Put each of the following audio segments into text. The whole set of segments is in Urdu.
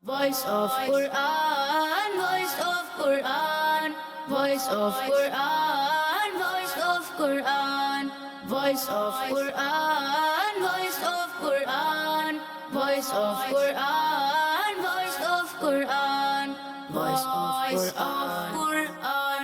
Voice of Quran, Voice of Quran, Voice of Quran, Voice of Quran, Voice of Quran, Voice of Quran, Voice of Quran, Voice of Quran, Voice of Quran.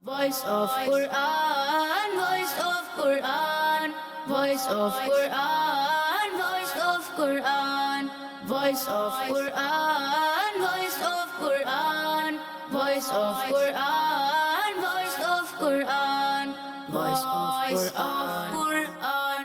Voice of Quran, voice of Quran, voice of Quran, voice of Quran, voice of Quran, voice of Quran, voice of Quran, voice of Quran, voice of Quran.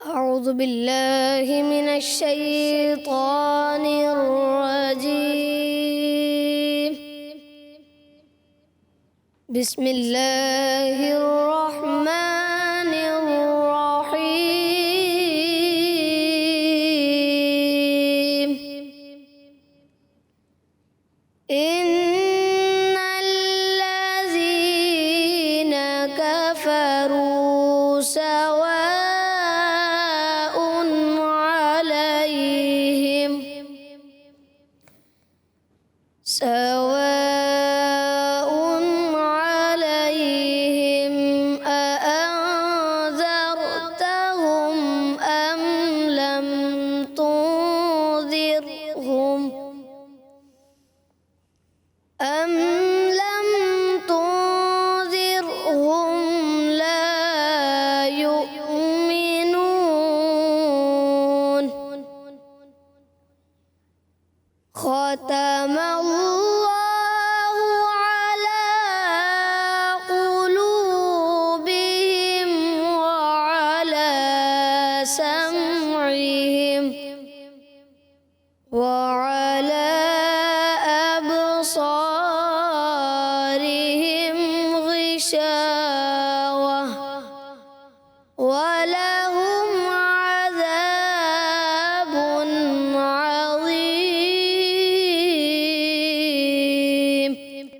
أعوذ بالله من الشيطان الرجيم. بسم الله الرحمن الرحيم. إن الذين كفروا سواء عليهم أأنذرتهم أم لم تنذرهم لا يؤمنون. ختم الله على قلوبهم وعلى سمعهم وعلى أبصارهم غشاوة ولهم عذاب عظيم.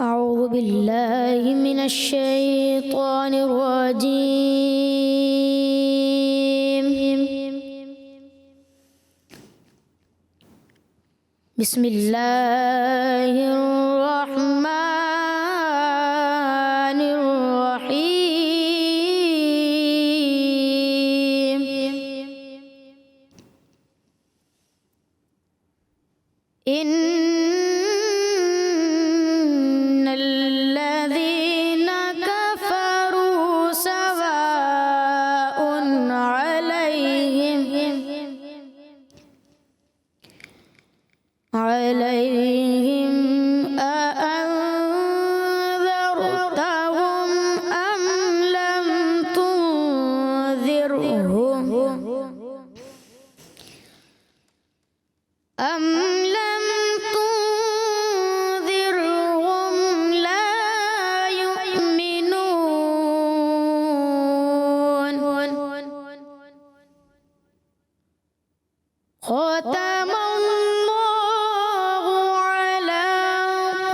أعوذ بالله من الشيطان الرجيم. بسم الله الرحمن الرحيم. إن الذين كفروا سواء عليهم أأنذرتهم أم لم تنذرهم لا يؤمنون. ختم الله على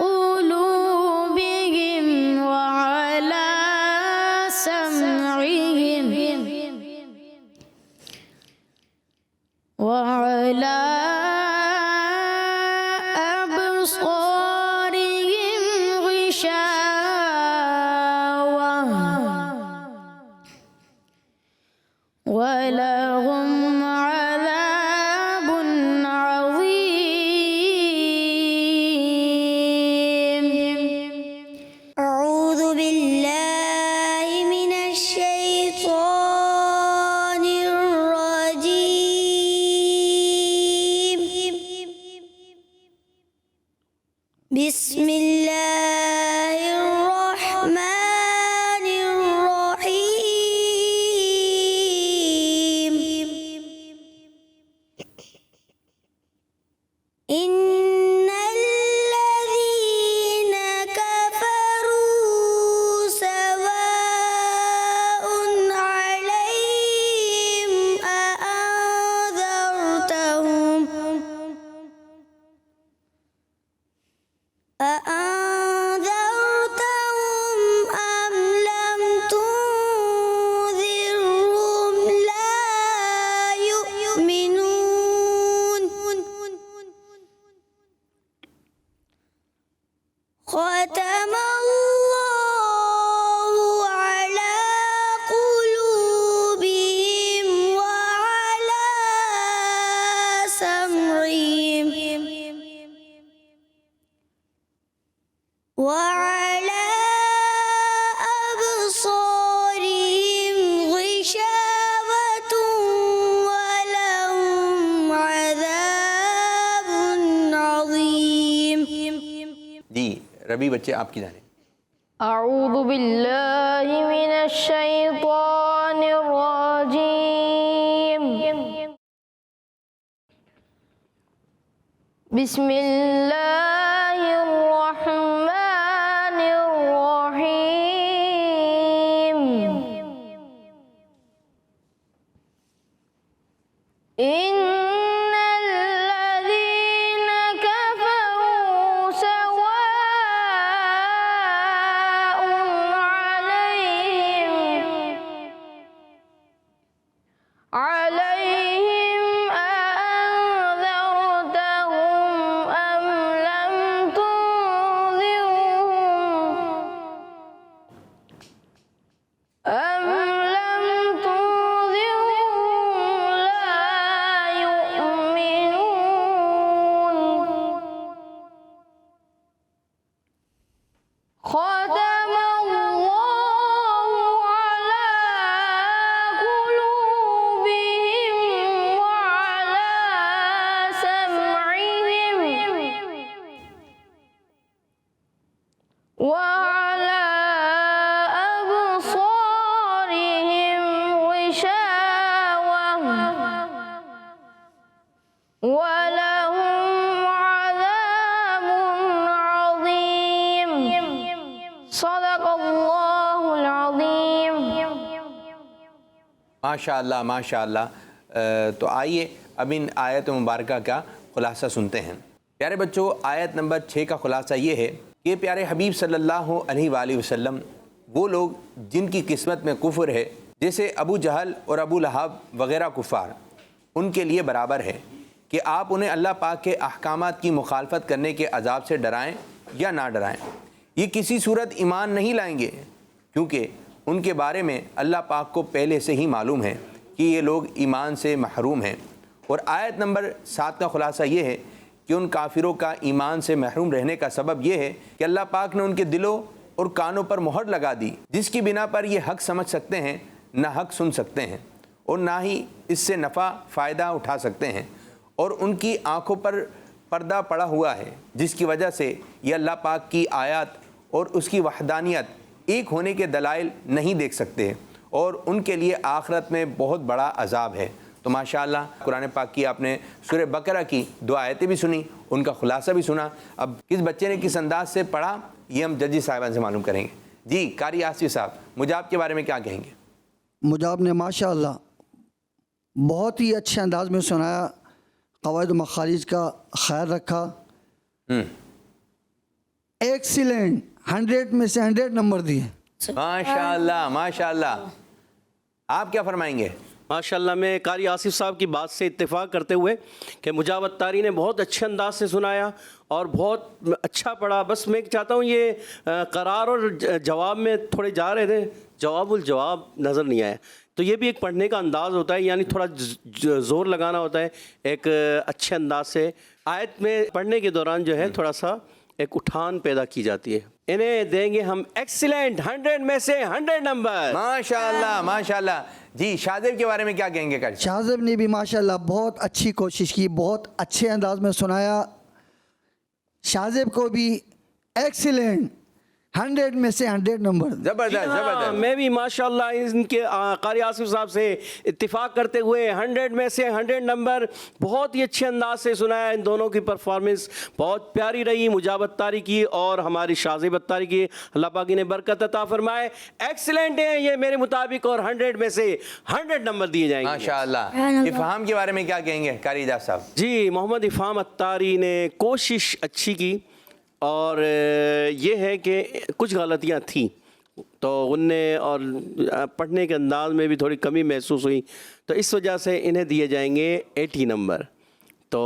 قلوبهم وعلى سمعهم وعلى أبصارهم غشاوة ولهم عذاب عظيم. أعوذ بالله من الشيطان الرجيم. بسم الله الرحمن الرحيم. إن أأنذرتهم أم لم تنذرهم لا يؤمنون ختم الله على قلوبهم وعلى سمعهم وعلى أبصارهم غشاوة ولهم عذاب عظيم. جی ربی بچے آپ کی جانب. أعوذ بالله من الشيطان الرجيم. بسم الله الرحمن الرحيم. إن الذين كفروا سواء عليهم أأنذرتهم أم لم تنذرهم لا يؤمنون ختم الله على قلوبهم وعلى سمعهم وعلى أبصارهم غشاوة ولهم عذاب عظيم. صدق الله العظيم. ماشاء اللہ ماشاء اللہ. تو آئیے اب ان آیت مبارکہ کا خلاصہ سنتے ہیں. پیارے بچوں آیت نمبر 6 کا خلاصہ یہ ہے کہ پیارے حبیب صلی اللہ علیہ وآلہ وسلم وہ لوگ جن کی قسمت میں کفر ہے جیسے ابو جہل اور ابو لہب وغیرہ کفار، ان کے لیے برابر ہے کہ آپ انہیں اللہ پاک کے احکامات کی مخالفت کرنے کے عذاب سے ڈرائیں یا نہ ڈرائیں. یہ کسی صورت ایمان نہیں لائیں گے کیونکہ ان کے بارے میں اللہ پاک کو پہلے سے ہی معلوم ہے کہ یہ لوگ ایمان سے محروم ہیں. اور آیت نمبر 7 کا خلاصہ یہ ہے کہ ان کافروں کا ایمان سے محروم رہنے کا سبب یہ ہے کہ اللہ پاک نے ان کے دلوں اور کانوں پر مہر لگا دی جس کی بنا پر یہ حق سمجھ سکتے ہیں نہ حق سن سکتے ہیں اور نہ ہی اس سے نفع فائدہ اٹھا سکتے ہیں. اور ان کی آنکھوں پر پردہ پڑا ہوا ہے جس کی وجہ سے یہ اللہ پاک کی آیات اور اس کی وحدانیت ایک ہونے کے دلائل نہیں دیکھ سکتے اور ان کے لیے آخرت میں بہت بڑا عذاب ہے. تو ماشاءاللہ قرآن پاک کی آپ نے سورہ بقرہ کی 2 آیتیں بھی سنی، ان کا خلاصہ بھی سنا. اب کس بچے نے کس انداز سے پڑھا یہ ہم ججی صاحبان سے معلوم کریں گے. جی قاری آصف صاحب مجاب کے بارے میں کیا کہیں گے؟ مجاب نے ماشاءاللہ بہت ہی اچھے انداز میں سنایا، قواعد و مخارج کا خیال رکھا. ایکسیلنٹ 100 میں سے 100 نمبر دیے. ماشاءاللہ ماشاءاللہ. آپ کیا فرمائیں گے؟ ماشاءاللہ میں قاری آصف صاحب کی بات سے اتفاق کرتے ہوئے کہ مجاب اتاری نے بہت اچھے انداز سے سنایا اور بہت اچھا پڑھا. بس میں چاہتا ہوں یہ قرار اور جواب میں تھوڑے جا رہے تھے، جواب الجواب نظر نہیں آیا. تو یہ بھی ایک پڑھنے کا انداز ہوتا ہے، یعنی تھوڑا زور لگانا ہوتا ہے ایک اچھے انداز سے. آیت میں پڑھنے کے دوران جو ہے تھوڑا سا ایک اٹھان پیدا کی جاتی ہے. انہیں دیں گے ہم ایکسیلنٹ 100 میں سے 100 نمبر. ماشاءاللہ ماشاءاللہ. جی شاہزیب کے بارے میں کیا کہیں گے؟ شاہزیب نے بھی ماشاءاللہ بہت اچھی کوشش کی، بہت اچھے انداز میں سنایا. شاہزیب کو بھی ایکسیلنٹ 100 میں سے 100 نمبر. زبردست زبردست. میں بھی ماشاءاللہ ان کے قاری آصف صاحب سے اتفاق کرتے ہوئے 100 میں سے 100 نمبر. بہت ہی اچھے انداز سے سنایا. ان دونوں کی پرفارمنس بہت پیاری رہی، مجاب اتاری کی اور ہماری شاہزیب اتاری کی. اللہ پاک نے برکت عطا فرمائے. ایکسیلنٹ ہیں یہ میرے مطابق اور 100 میں سے 100 نمبر دیے جائیں گے. ماشاءاللہ. افہام کے بارے میں کیا کہیں گے قاری اعجاز صاحب؟ جی محمد افہام اتاری نے کوشش اچھی کی اور یہ ہے کہ کچھ غلطیاں تھیں تو غنے اور پڑھنے کے انداز میں بھی تھوڑی کمی محسوس ہوئی، تو اس وجہ سے انہیں دیے جائیں گے 80 نمبر. تو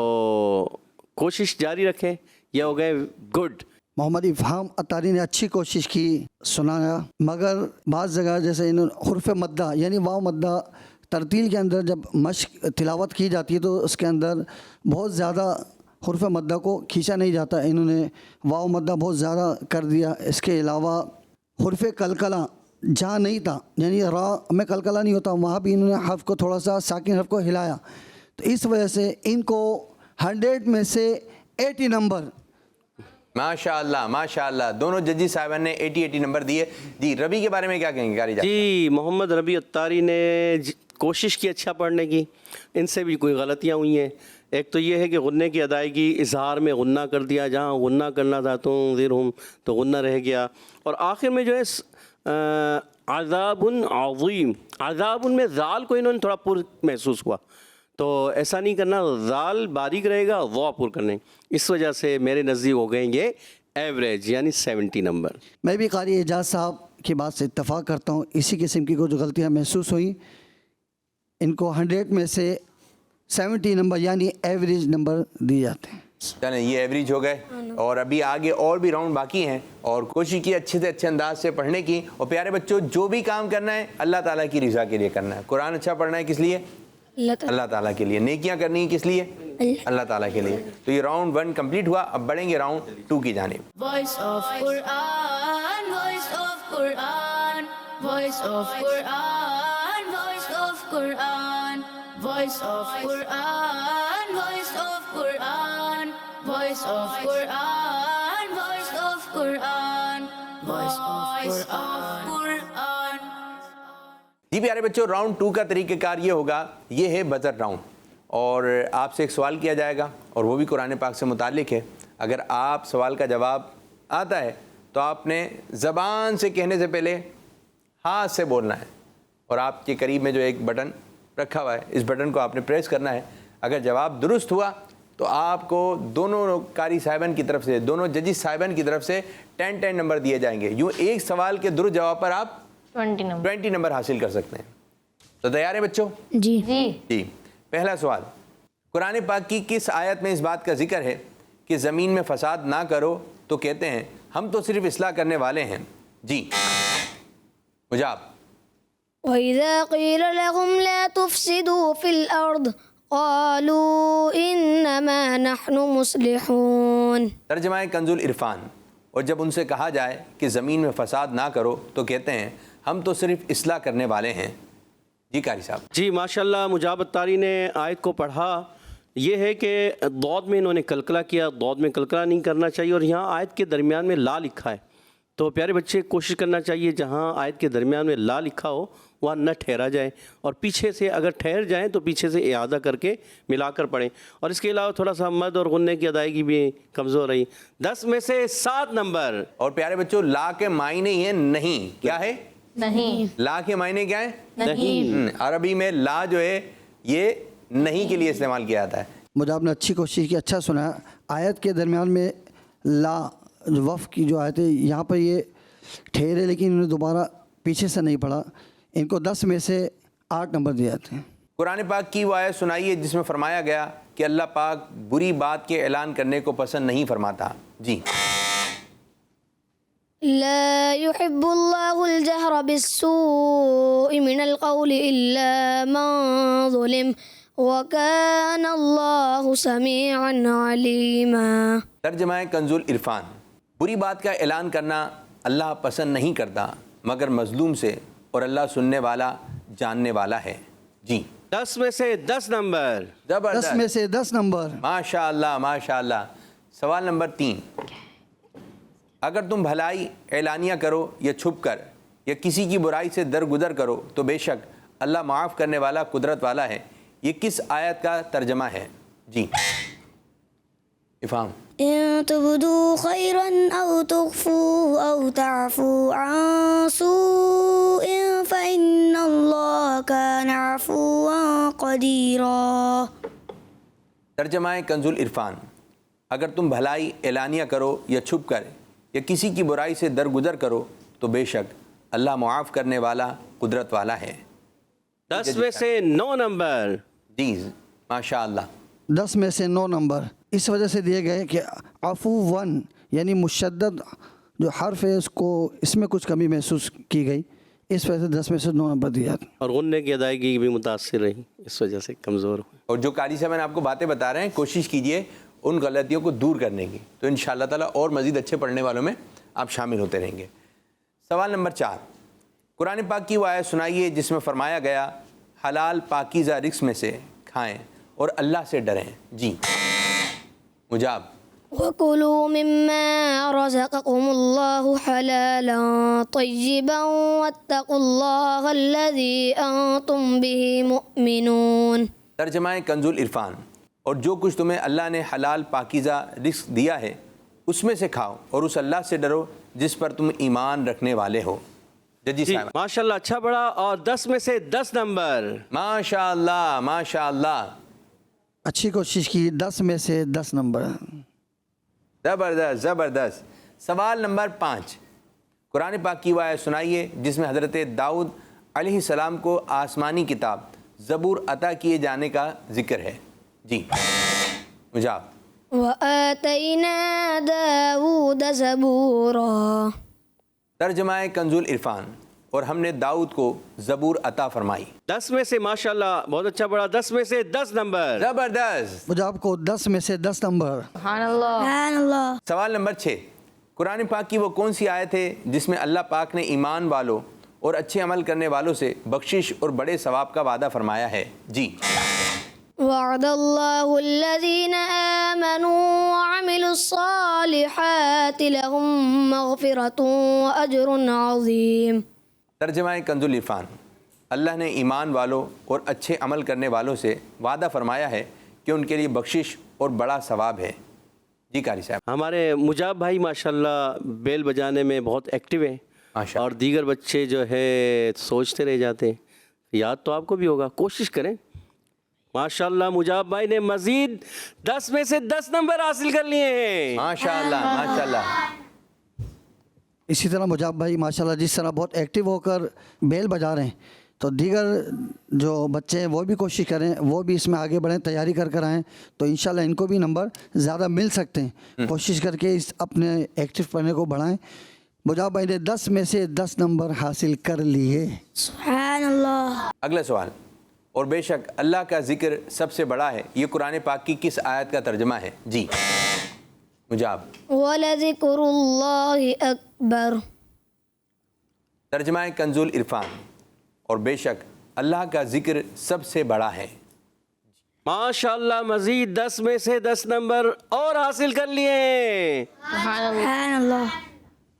کوشش جاری رکھیں. یہ ہو گئے گڈ. محمد افہام اتاری نے اچھی کوشش کی، سنایا، مگر بعض جگہ جیسے انہوں نے حرف مدہ یعنی واو مدہ ترتیل کے اندر جب مشق تلاوت کی جاتی ہے تو اس کے اندر بہت زیادہ حرف مدہ کو کھینچا نہیں جاتا. انہوں نے واو مدہ بہت زیادہ کر دیا. اس کے علاوہ حرف کلکلہ جہاں نہیں تھا یعنی را میں کلکلہ نہیں ہوتا وہاں بھی انہوں نے حرف کو تھوڑا سا ساکن حرف کو ہلایا. تو اس وجہ سے ان کو 100 میں سے 80 نمبر. ماشاء اللہ ماشاء اللہ. دونوں ججی صاحبان نے 80 نمبر دیے. جی ربی کے بارے میں کیا کہیں گے قاری جان؟ جی محمد ربی اتاری نے کوشش کی اچھا پڑھنے کی، ان سے بھی کوئی غلطیاں ہوئی ہیں. ایک تو یہ ہے کہ غنے کی ادائیگی اظہار میں غنہ کر دیا، جہاں غنہ کرنا تھا تو غنہ رہ گیا. اور آخر میں جو ہے عذاب عظیم، عذاب میں ذال کو انہوں نے تھوڑا پر محسوس ہوا، تو ایسا نہیں کرنا، ذال باریک رہے گا، وا پر کرنے. اس وجہ سے میرے نزدیک ہو گئیں گے ایوریج یعنی 70 نمبر. میں بھی قاری اعجاز صاحب کی بات سے اتفاق کرتا ہوں. اسی قسم کی جو غلطیاں محسوس ہوئیں ان کو 100 میں سے 70 نمبر یعنی ایوریج نمبر دیے جاتے ہیں. چلیں یہ ایوریج ہو گئے، اور ابھی آگے اور بھی راؤنڈ باقی ہیں، اور کوشش کی اچھے سے اچھے انداز سے پڑھنے کی. اور پیارے بچوں جو بھی کام کرنا ہے اللہ تعالیٰ کی رضا کے لیے کرنا ہے. قرآن اچھا پڑھنا ہے کس لیے؟ اللہ تعالیٰ کے لیے. نیکیاں کرنی ہے کس لیے؟ اللہ تعالیٰ کے لیے. تو یہ راؤنڈ 1 کمپلیٹ ہوا. اب بڑھیں گے راؤنڈ 2 کی جانب. Voice of Quran, voice of Quran, voice of Quran, voice of Quran, voice of Quran, voice of Quran, voice of Quran, voice of Quran, voice of Quran. جی پیارے بچوں راؤنڈ 2 کا طریقہ کار یہ ہوگا، یہ ہے بزر راؤنڈ، اور آپ سے ایک سوال کیا جائے گا اور وہ بھی قرآن پاک سے متعلق ہے. اگر آپ سوال کا جواب آتا ہے تو آپ نے زبان سے کہنے سے پہلے ہاتھ سے بولنا ہے، اور آپ کے قریب میں جو ایک بٹن رکھا ہوا ہے اس بٹن کو آپ نے پریس کرنا ہے. اگر جواب درست ہوا تو آپ کو دونوں قاری صاحبان کی طرف سے، دونوں ججز صاحبان کی طرف سے 10 نمبر دیے جائیں گے. یوں ایک سوال کے درست جواب پر آپ 20 نمبر حاصل کر سکتے ہیں. تو تیار ہیں بچوں؟ جی جی. پہلا سوال، قرآن پاک کی کس آیت میں اس بات کا ذکر ہے کہ زمین میں فساد نہ کرو تو کہتے ہیں ہم تو صرف اصلاح کرنے والے ہیں؟ جی مجاب. وَإِذَا قِيلَ لَهُمْ لَا تُفْسِدُوا فِي الْأَرْضِ قَالُوا إِنَّمَا نَحْنُ مُصْلِحُونَ. ترجمہ کنز العرفان. اور جب ان سے کہا جائے کہ زمین میں فساد نہ کرو تو کہتے ہیں ہم تو صرف اصلاح کرنے والے ہیں. جی قاری صاحب. جی ماشاءاللہ مجاب اتاری نے آیت کو پڑھا. یہ ہے کہ ضاد میں انہوں نے کلکلہ کیا، ضاد میں کلکلہ نہیں کرنا چاہیے، اور یہاں آیت کے درمیان میں لا لکھا ہے. تو پیارے بچے کوشش کرنا چاہیے جہاں آیت کے درمیان میں لا لکھا ہو وہاں نہ ٹھہرا جائے، اور پیچھے سے اگر ٹھہر جائیں تو پیچھے سے اعادہ کر کے ملا کر پڑھیں. اور اس کے علاوہ تھوڑا سا مد اور غنے کی ادائیگی بھی کمزور رہی. 10 میں سے 7 نمبر. اور پیارے بچوں لا کے معنی یہ نہیں، کیا ہے؟ نہیں. لا کے معنی کیا ہے؟ نہیں. عربی میں لا جو ہے یہ نہیں کے لیے استعمال کیا جاتا ہے. مجھے آپ نے اچھی کوشش کی، اچھا سنا. آیت کے درمیان میں لا وف کی جو آیت ہے یہاں پر یہ ٹھہرے، لیکن انہوں نے دوبارہ پیچھے سے نہیں پڑھا. ان کو 10 میں سے 8 نمبر دیے جاتے ہیں. قرآن پاک کی وہ آیت سنائیے جس میں فرمایا گیا کہ اللہ پاک بری بات کے اعلان کرنے کو پسند نہیں فرماتا. جی. لا يحب الله الجهر بالسوء من القول إلا من ظلم وكان الله سميعا عليما. ترجمہ کنز العرفان. بری بات کا اعلان کرنا اللہ پسند نہیں کرتا مگر مظلوم سے، اور اللہ سننے والا جاننے والا ہے. جی. 10 میں سے 10 نمبر. 10 میں سے 10 نمبر. ماشاء اللہ ماشاء اللہ. سوال نمبر 3، اگر تم بھلائی اعلانیہ کرو یا چھپ کر یا کسی کی برائی سے درگزر کرو تو بے شک اللہ معاف کرنے والا قدرت والا ہے. یہ کس آیت کا ترجمہ ہے؟ جی افہام. إن تبدوا خيرا أو تخفوه أو تعفوا عن سوء فإن الله كان عفوا قديرا. ترجمہ کنز العرفان. اگر تم بھلائی اعلانیہ کرو یا چھپ کر یا کسی کی برائی سے درگزر کرو تو بے شک اللہ معاف کرنے والا قدرت والا ہے۔ 10 میں سے 9 نمبر۔ جی ماشاء اللہ۔ 10 میں سے 9 نمبر اس وجہ سے دیے گئے کہ عفوًا یعنی مشدد جو حرف ہے اس میں کچھ کمی محسوس کی گئی، اس وجہ سے 10 میں سے 9 نمبر دیا۔ اور غنّے کی ادائیگی بھی متاثر رہی، اس وجہ سے کمزور ہوئی۔ اور جو قاری صاحب نے آپ کو باتیں بتا رہے ہیں کوشش کیجئے ان غلطیوں کو دور کرنے کی، تو انشاءاللہ تعالیٰ اور مزید اچھے پڑھنے والوں میں آپ شامل ہوتے رہیں گے۔ سوال نمبر 4، قرآن پاک کی وہ آیت سنائیے جس میں فرمایا گیا حلال پاکیزہ رزق میں سے کھائیں اور اللہ سے ڈریں۔ جی مجاب۔ وَكُلُوا مِمَّا رَزَقَكُمُ اللَّهُ حَلَالًا طَيِّبًا وَاتَّقُوا اللَّهَ الَّذِي أَنْتُمْ بِهِ مُؤْمِنُونَ۔ ترجمہ کنز العرفان، اور جو کچھ تمہیں اللہ نے حلال پاکیزہ رزق دیا ہے اس میں سے کھاؤ اور اس اللہ سے ڈرو جس پر تم ایمان رکھنے والے ہو۔ جی جی صاحب ماشاءاللہ اچھا پڑھا، اور 10 میں سے 10 نمبر۔ ماشاء اللہ ماشاء اللہ، اچھی کوشش کی، 10 میں سے 10 نمبر۔ زبردست زبردست۔ سوال نمبر 5، قرآن پاک کی وہ آیت سنائیے جس میں حضرت داؤد علیہ السلام کو آسمانی کتاب زبور عطا کیے جانے کا ذکر ہے۔ جی مجاب۔ وَآتَيْنَا دَاوُودَ زَبُورًا۔ ترجمہ کنز العرفان، اور ہم نے داؤد کو زبور عطا فرمائی۔ 10 میں سے ماشاءاللہ بہت اچھا پڑھا، 10 میں سے 10 نمبر۔ زبردست۔ مجھے کو 10 میں سے 10 نمبر۔ سبحان اللہ۔ سبحان اللہ۔ سوال نمبر 6، قرآن پاک کی وہ کون سی آیت ہے جس میں اللہ پاک نے ایمان والوں اور اچھے عمل کرنے والوں سے بخشش اور بڑے ثواب کا وعدہ فرمایا ہے؟ جی وعد الله الذين آمنوا وعملوا الصالحات لهم مغفرة وأجر عظيم۔ ترجمہ کنز العرفان، اللہ نے ایمان والوں اور اچھے عمل کرنے والوں سے وعدہ فرمایا ہے کہ ان کے لیے بخشش اور بڑا ثواب ہے۔ جی قاری صاحب۔ ہمارے مجاب بھائی ماشاءاللہ بیل بجانے میں بہت ایکٹیو ہیں، ماشاء اور دیگر بچے جو ہے سوچتے رہ جاتے ہیں، یاد تو آپ کو بھی ہوگا، کوشش کریں۔ ماشاءاللہ مجاب بھائی نے مزید 10 میں سے 10 نمبر حاصل کر لیے ہیں۔ ماشاء اللہ ماشاء اللہ۔ اسی طرح مجاب بھائی ماشاءاللہ جس طرح بہت ایکٹیو ہو کر بیل بجا رہے ہیں، تو دیگر جو بچے ہیں وہ بھی کوشش کریں، وہ بھی اس میں آگے بڑھیں، تیاری کر کر آئیں، تو انشاءاللہ ان کو بھی نمبر زیادہ مل سکتے ہیں۔ کوشش کر کے اس اپنے ایکٹیو پڑھنے کو بڑھائیں۔ مجاب بھائی نے 10 میں سے 10 نمبر حاصل کر لیے۔ سبحان اللہ۔ اگلا سوال، اور بے شک اللہ کا ذکر سب سے بڑا ہے، یہ قرآن پاک کی کس آیت کا ترجمہ ہے؟ جی مجاب۔ وَلَذِكْرُ اللَّهِ أَكْبَرُ۔ ترجمہ کنز العرفان، اور بے شک اللہ کا ذکر سب سے بڑا ہے۔ ماشاءاللہ مزید 10 میں سے 10 نمبر اور حاصل کر لیے ہیں۔ سبحان اللہ۔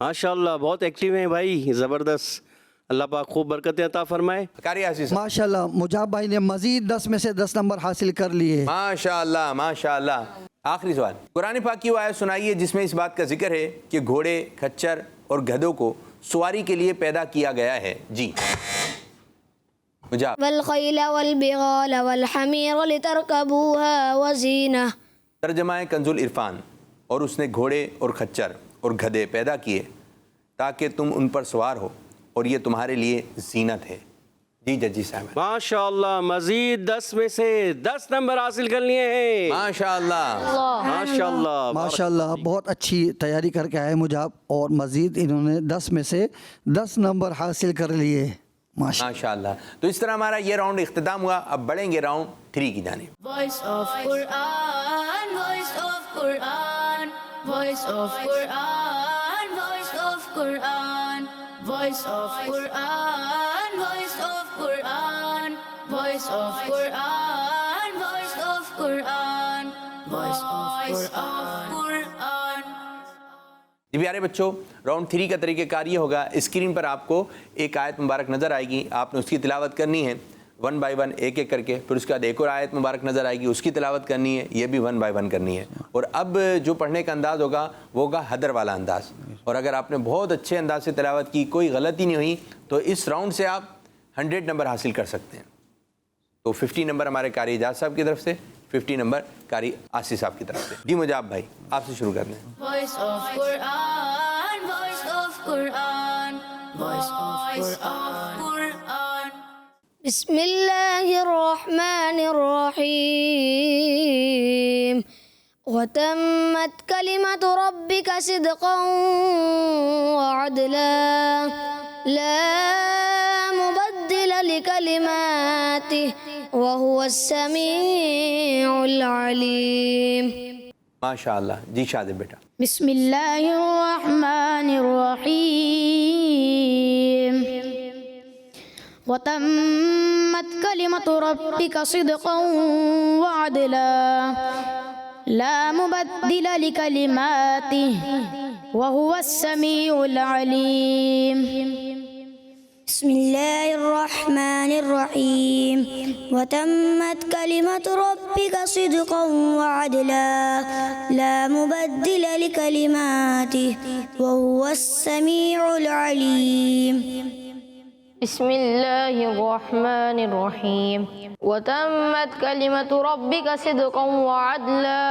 ماشاءاللہ بہت ایکٹیو ہیں بھائی، زبردست، اللہ پاک خوب برکتیں عطا فرمائے۔ قاری عاصی صاحب۔ ماشاءاللہ مجاب بھائی نے مزید 10 میں سے 10 نمبر حاصل کر لیے۔ ماشاء اللہ ماشاء اللہ۔ آخری سوال، قرآن پاک کی وہ آیت سنائیے جس میں اس بات کا ذکر ہے کہ گھوڑے، کھچر اور گدھوں کو سواری کے لیے پیدا کیا گیا ہے۔ جی مجاب۔ والخیل والبغال والحمیر لترکبوها وزینہ۔ ترجمہ کنز العرفان، اور اس نے گھوڑے اور کھچر اور گدھے پیدا کیے تاکہ تم ان پر سوار ہو اور یہ تمہارے لیے زینت ہے۔ جی ججی صاحب۔ ماشاءاللہ مزید 10 میں سے 10 نمبر حاصل کر لیے ہیں۔ ماشاء اللہ۔ ماشاءاللہ ماشاءاللہ بہت اچھی تیاری کر کے آئے مجاب، اور مزید انہوں نے 10 میں سے 10 نمبر حاصل کر لیے۔ ماشاء اللہ۔ تو اس طرح ہمارا یہ راؤنڈ اختتام ہوا، اب بڑھیں گے راؤنڈ 3 کی جانب۔ Voice of Quran, voice of Quran, voice of Quran, voice of Quran, voice of Quran, voice of Quran, voice of Quran, voice of Quran, voice of Quran. جی پیارے بچوں، راؤنڈ 3 کا طریقہ کار یہ ہوگا، اسکرین پر آپ کو ایک آیت مبارک نظر آئے گی، آپ نے اس کی تلاوت کرنی ہے 1 بائی 1 ایک ایک کر کے، پھر اس کے بعد ایک اور آیت مبارک نظر آئے گی، اس کی تلاوت کرنی ہے، یہ بھی 1 بائی 1 کرنی ہے۔ اور اب جو پڑھنے کا انداز ہوگا وہ ہوگا حدر والا انداز، اور اگر آپ نے بہت اچھے انداز سے تلاوت کی، کوئی غلطی نہیں ہوئی، تو اس راؤنڈ سے آپ 100 نمبر حاصل کر سکتے ہیں۔ تو 50 نمبر ہمارے قاری اعجاز صاحب کی طرف سے، 50 نمبر قاری آصف صاحب کی طرف سے. جی مجاب بھائی آپ سے شروع کرتے ہیں. Voice of Quran, voice of Quran, voice of Quran. بسم الله الرحمن الرحيم وتمت كلمة ربك صدقا وعدلا لا مبدل لكلماته وهو السميع العليم. ماشاء اللہ. جی شادب بیٹا. بسم الله الرحمن الرحيم وتمت كلمة ربك صدقا وعدلا لا مبدل لكلماته وهو السميع العليم. بسم الله الرحمن الرحيم وتمت كلمة ربك صدقا وعدلا لا مبدل لكلماته وهو السميع العليم. بسم الله الرحمن الرحيم وتمت كلمة ربك صدقا وعدلا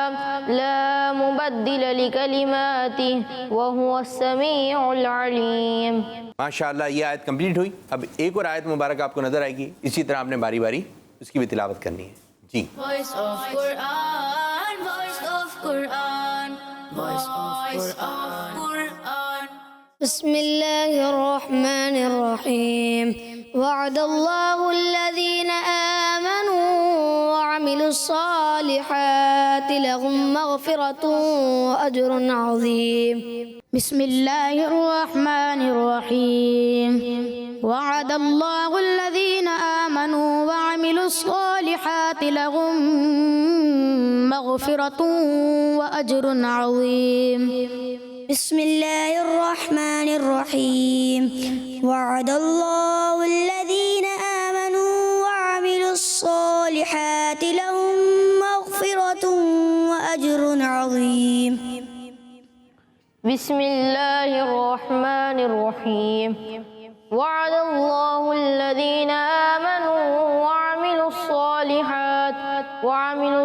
لا مبدل لكلماته وهو السميع العليم. ماشاء اللہ. یہ آیت کمپلیٹ ہوئی. اب ایک اور آیت مبارک آپ کو نظر آئے گی. اسی طرح آپ نے باری باری اس کی بھی تلاوت کرنی ہے. جی. Voice of Quran, voice of Quran, voice of Quran. بسم الله الرحمن الرحيم وعد الله الذين آمنوا وعملوا الصالحات لهم مغفرة وأجر عظيم. بسم الله الرحمن الرحيم وعد الله الذين آمنوا وعملوا الصالحات لهم مغفرة وأجر عظيم. بسم الله الرحمن الرحيم وعد الله الذين آمنوا وعملوا الصالحات لهم مغفرة وأجر عظيم. بسم الله الرحمن الرحيم وعد الله الذين آمنوا وعملوا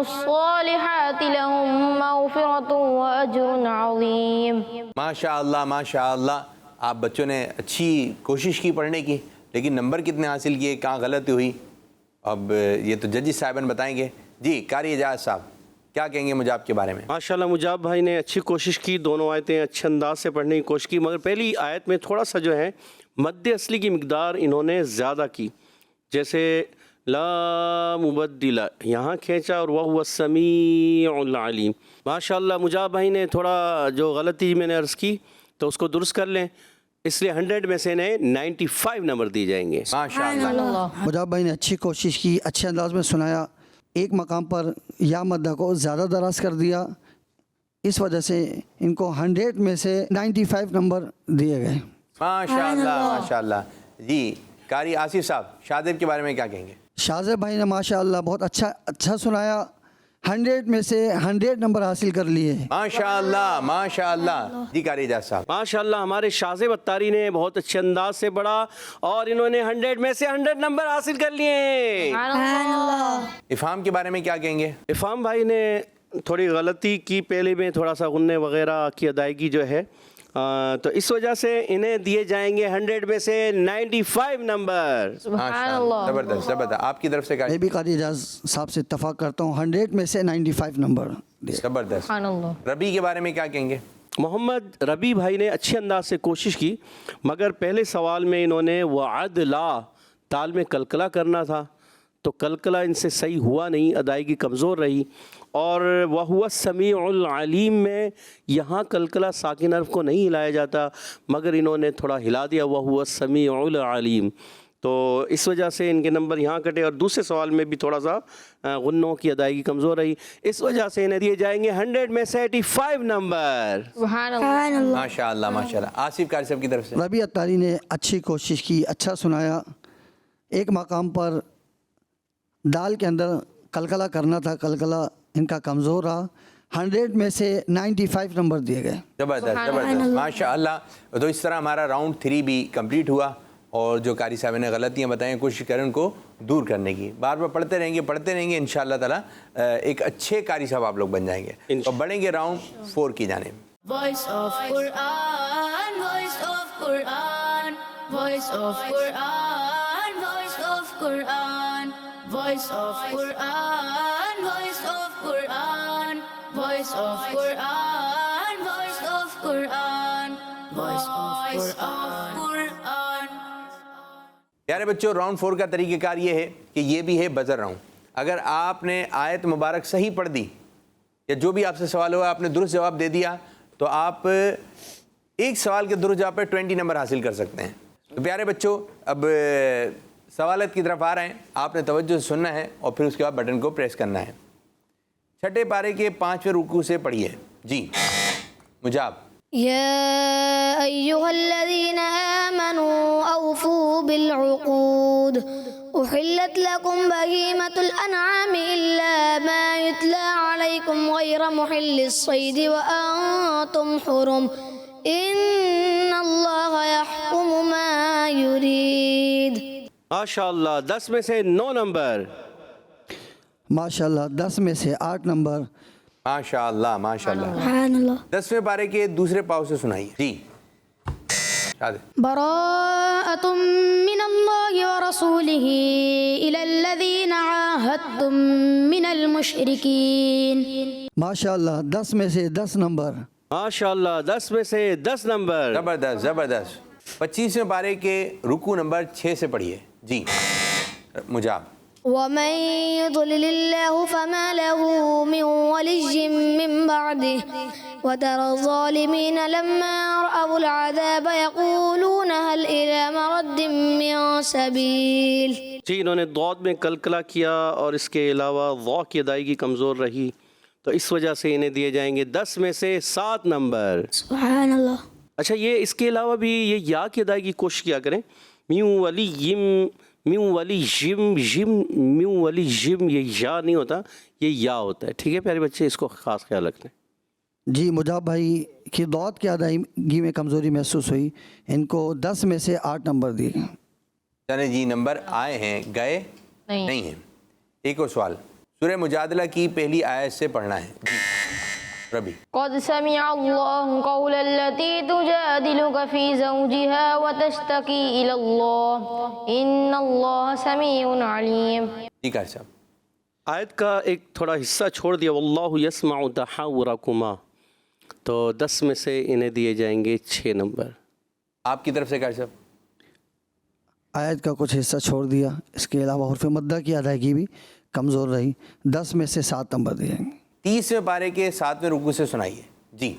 الصالحات لهم مغفرة وأجر عظيم. ماشاء اللہ ماشاء اللہ. آپ بچوں نے اچھی کوشش کی پڑھنے کی, لیکن نمبر کتنے حاصل کیے, کہاں غلطی ہوئی, اب یہ تو ججی صاحبان بتائیں گے. جی قاری اعجاز صاحب کیا کہیں گے مجاب کے بارے میں؟ ماشاءاللہ مجاب بھائی نے اچھی کوشش کی, دونوں آیتیں اچھے انداز سے پڑھنے کی کوشش کی, مگر پہلی آیت میں تھوڑا سا جو ہے مد اصلی کی مقدار انہوں نے زیادہ کی. جیسے لا مبدل یہاں کھینچا اور وَهُوَ السَّمِيعُ الْعَلِيمُ. ماشاءاللہ مجاب بھائی نے تھوڑا جو غلطی میں نے عرض کی تو اس کو درست کر لیں, اس لیے 100 میں سے انہیں 95 نمبر دی جائیں گے. ماشاء اللہ. مجاب بھائی نے اچھی کوشش کی, اچھے انداز میں سنایا, ایک مقام پر یا مدہ کو زیادہ دراز کر دیا, اس وجہ سے ان کو 100 میں سے 95 نمبر دیے گئے. ماشاء اللہ ماشاء اللہ. جی قاری آصف صاحب شادب کے بارے میں کیا کہیں گے؟ شازب بھائی نے ماشاءاللہ بہت اچھا سنایا, 100 میں سے 100 نمبر حاصل کر لیے. ماشاء اللہ ماشاء اللہ. جی قاری اعجاز صاحب. ماشاءاللہ ہمارے شازب اتاری نے بہت اچھے انداز سے پڑھا اور انہوں نے 100 میں سے 100 نمبر حاصل کر لیے. افہام کے بارے میں کیا کہیں گے؟ افہام بھائی نے تھوڑی غلطی کی, پہلے میں تھوڑا سا غنّے وغیرہ کی ادائیگی جو ہے, تو اس وجہ سے انہیں دیے جائیں گے 100 میں سے 95 نمبر. ماشاء اللہ زبردست زبردست. آپ کی طرف سے میں بھی قاری اعجاز صاحب سے اتفاق کرتا ہوں, 100 میں سے 95 نمبر دیے. زبردست. ربی کے بارے میں کیا کہیں گے؟ محمد ربی بھائی نے اچھے انداز سے کوشش کی, مگر پہلے سوال میں انہوں نے وعدلا تال میں کلکلا کرنا تھا, تو کلکلا ان سے صحیح ہوا نہیں, ادائیگی کمزور رہی. اور وَهُوَ السَّمِيعُ الْعَلِيمُ میں یہاں کلکلا ساکن حرف کو نہیں ہلایا جاتا, مگر انہوں نے تھوڑا ہلا دیا وَهُوَ السَّمِيعُ الْعَلِيمُ, تو اس وجہ سے ان کے نمبر یہاں کٹے. اور دوسرے سوال میں بھی تھوڑا سا غنوں کی ادائیگی کمزور رہی, اس وجہ سے انہیں دیے جائیں گے 100 میں سے 85 نمبر. ماشاء اللہ ماشاء اللہ. آصف قاری صاحب کی طرف سے ربی اتاری نے اچھی کوشش کی, اچھا سنایا, ایک مقام پر دال کے اندر کلکلا کرنا تھا, کلکلا ان کا کمزور رہا, 100 میں سے 95 نمبر دیے گئے. زبردست زبردست ماشاء اللہ. تو اس طرح ہمارا راؤنڈ 3 بھی کمپلیٹ ہوا, اور جو قاری صاحب نے غلطیاں بتائیں کوشش کریں ان کو دور کرنے کی. بار بار پڑھتے رہیں گے انشاءاللہ تعالیٰ ایک اچھے قاری صاحب آپ لوگ بن جائیں گے. اور بڑھیں گے راؤنڈ 4 کی جانب. Voice of Quran, voice of Quran, voice of Quran, voice of Quran, voice of Quran, voice of Quran, voice of Quran, voice of Quran, voice of Quran. پیارے بچوں راؤنڈ 4 کا طریقہ کار یہ ہے کہ یہ بھی ہے بزر راؤنڈ. اگر آپ نے آیت مبارک صحیح پڑھ دی یا جو بھی آپ سے سوال ہوا آپ نے درست جواب دے دیا تو آپ ایک سوال کے درست جواب پہ 20 نمبر حاصل کر سکتے ہیں. تو پیارے بچوں اب سوالات کی طرف آ رہے ہیں. آپ نے توجہ سے سننا ہے اور پھر اس کے بعد بٹن کو پریس کرنا ہے. چھٹے پارے کے 5ویں رکوع سے پڑھیے. جی مجاب. يا أيها الذين آمنوا أوفوا بالعقود أحلت لكم بهيمة الأنعام إلا ما يتلى عليكم غير محل الصيد وأنتم حرم إن الله يحكم ما يريد. ماشاءاللہ 10 میں سے 9 نمبر. ماشاءاللہ 10 میں سے 8 نمبر. ماشاءاللہ ماشاءاللہ. سبحان اللہ. 10ویں پارے کے دوسرے پاؤ سے سنائیے. جی شاد. براءة من الله ورسوله إلى الذين عاهدتم من المشركين. ماشاءاللہ 10 میں سے 10 نمبر. ماشاءاللہ 10 میں سے 10 نمبر. زبردست زبردست. 25ویں پارے کے رکوع نمبر 6 سے پڑھیے. جی مجاب. ومن يضلل الله فما له من ولي من بعده وترى الظالمين لما رأوا العذاب يقولون هل إلى مرد من سبيل. جی انہوں نے ضاد میں کلکلا کیا اور اس کے علاوہ ضا کی ادائیگی کمزور رہی تو اس وجہ سے انہیں دیے جائیں گے 10 میں سے 7 نمبر. سبحان اللہ. اچھا یہ اس کے علاوہ بھی یہ یا کی ادائیگی کوشش کیا کریں. میوں ولی جم میوں ولی جم یہ یا نہیں ہوتا یہ یا ہوتا ہے. ٹھیک ہے پیارے بچے اس کو خاص خیال رکھیں. جی مجاب بھائی کی دعوت کی ادائیگی میں کمزوری محسوس ہوئی. ان کو 10 میں سے 8 نمبر دیے گئے. چلیں جی نمبر آئے ہیں گئے نہیں ہیں. ایک اور سوال سورہ مجادلہ کی پہلی آیت سے پڑھنا ہے. جی ربی. قد سمع الله قول التي تجادلك في زوجها وتشتكي إلى الله إن الله سميع عليم. جی قاری صاحب. آیت کا ایک تھوڑا حصہ چھوڑ دیا واللہ یسمع تحاورکما تو 10 میں سے انہیں دیے جائیں گے 6 نمبر. آپ کی طرف سے قاری صاحب. آیت کا کچھ حصہ چھوڑ دیا. اس کے علاوہ حرف مدہ کی ادائیگی بھی کمزور رہی. 10 میں سے 7 نمبر دیے گئے. 30ویں پارے کے 7ویں رکوع سے سنائیے. جی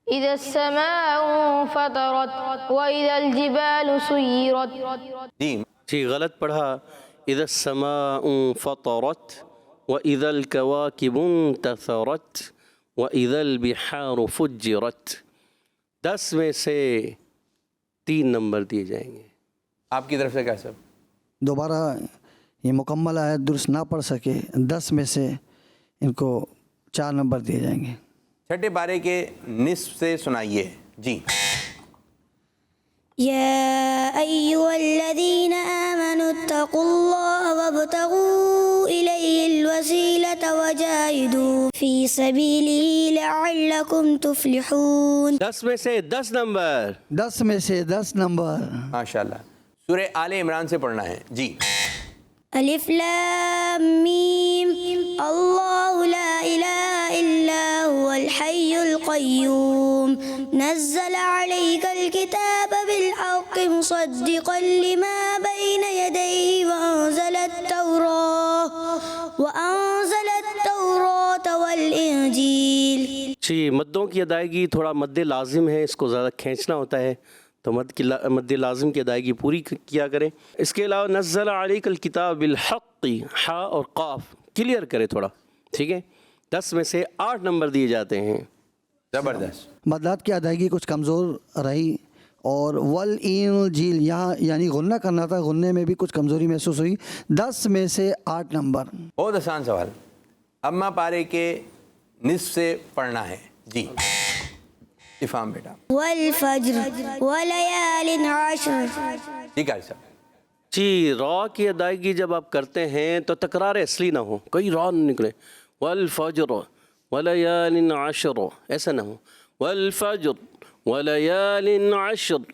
إذا السماء فطرت وإذا الجبال سيرت. جی غلط پڑھا. اذا السماء فطرت واذا الكواكب انتثرت واذا البحار فجرت. 10 میں سے 3 نمبر دیے جائیں گے. آپ کی طرف سے قاری صاحب. دوبارہ یہ مکمل آیت درست نہ پڑھ سکے 10 میں سے ان کو 4 نمبر دیے جائیں گے. چھٹے پارے کے نصف سے سنائیے. جی يا أيها الذين آمنوا اتقوا الله وابتغوا إليه الوسيلة وجاهدوا في سبيله لعلكم تفلحون. 10 میں سے 10 نمبر. 10 میں سے 10 نمبر. ماشاءاللہ. سورہ آل عمران سے پڑھنا ہے. جی الف لام میم اللہ لا الہ الا هو الحی القیوم نزل علیک الکتاب بالحق مصدقا لما بین یدیہ وانزل التوراۃ والانجیل. جی مدوں کی ادائیگی تھوڑا مد لازم ہے اس کو زیادہ کھینچنا ہوتا ہے تو مد لازم کی ادائیگی پوری کیا کریں. اس کے علاوہ نزل علیک الکتاب بالحق حا اور قاف کلیئر کرے تھوڑا. ٹھیک ہے 10 میں سے 8 نمبر دیے جاتے ہیں. زبردست. مدات کی ادائیگی کچھ کمزور رہی اور والانجیل یہاں یعنی غنہ کرنا تھا غنے میں بھی کچھ کمزوری محسوس ہوئی. 10 میں سے 8 نمبر. بہت آسان سوال. اما پارے کے نصف سے پڑھنا ہے. جی افہام بیٹا. والفجر وليال عشر. جی قاری صاحب. جی را کی ادائیگی جب آپ کرتے ہیں تو تکرار اصلی نہ ہو, کوئی را نہ نکلے. والفجر ولیال عشر ایسا نہ ہو. والفجر ولیال عشر.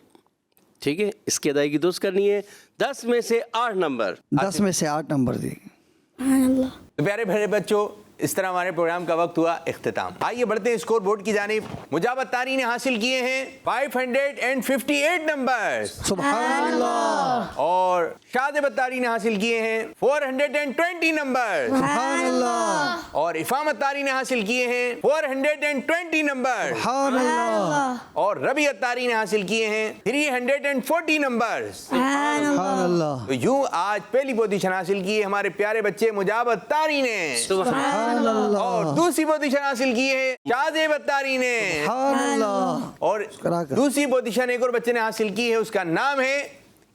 ٹھیک ہے, اس کی ادائیگی درست کرنی ہے. 10 میں سے 8 نمبر. 10 میں سے 8 نمبر دی. سبحان اللہ. تو پیارے بھائی بچوں, اس طرح ہمارے پروگرام کا وقت ہوا اختتام. آئیے بڑھتے ہیں اسکور بورڈ کی جانب. مجاوت طاری نے حاصل کیے ہیں 558 نمبر, سبحان اللہ. اور شادب طاری نے حاصل کیے ہیں 420 نمبر, سبحان اللہ. اور افامت طاری نے حاصل کیے ہیں 420 نمبر, سبحان اللہ. اور ربیعت طاری نے حاصل کیے ہیں 340 نمبر. سبحان اللہ. تو یوں آج پہلی پوزیشن حاصل کی ہے ہمارے پیارے بچے مجاوت طاری نے, سبحان اللہ. اور دوسری پوزیشن حاصل کی ہے شازیب طاری نے, سبحان اللہ. اور دوسری پوزیشن ایک اور بچے نے حاصل کی ہے, اس کا نام ہے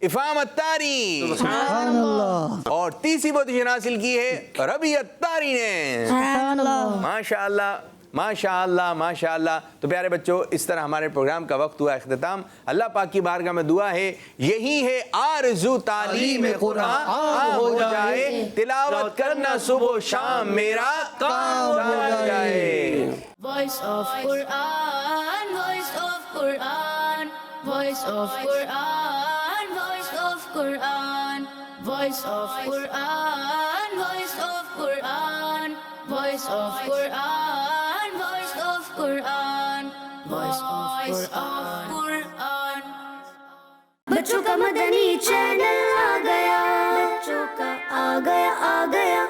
افامت طاری, سبحان اللہ. اور تیسری پوزیشن حاصل کی ہے ربیعت طاری نے. سبحان اللہ. ماشاء اللہ ماشاء اللہ ماشاء اللہ. تو پیارے بچوں, اس طرح ہمارے پروگرام کا وقت ہوا اختتام. اللہ پاک کی بارگاہ میں دعا ہے, یہی ہے آرزو تعلیم قرآن عام ہو جائے, تلاوت کرنا صبح و شام میرا کام ہو جائے. Voice of Quran, voice of Quran, voice of Quran, voice of Quran, voice of Quran, voice of Quran, voice of Quran, voice of Quran, voice of Quran. بچوں کا مدنی چینل آ گیا, بچوں کا آ گیا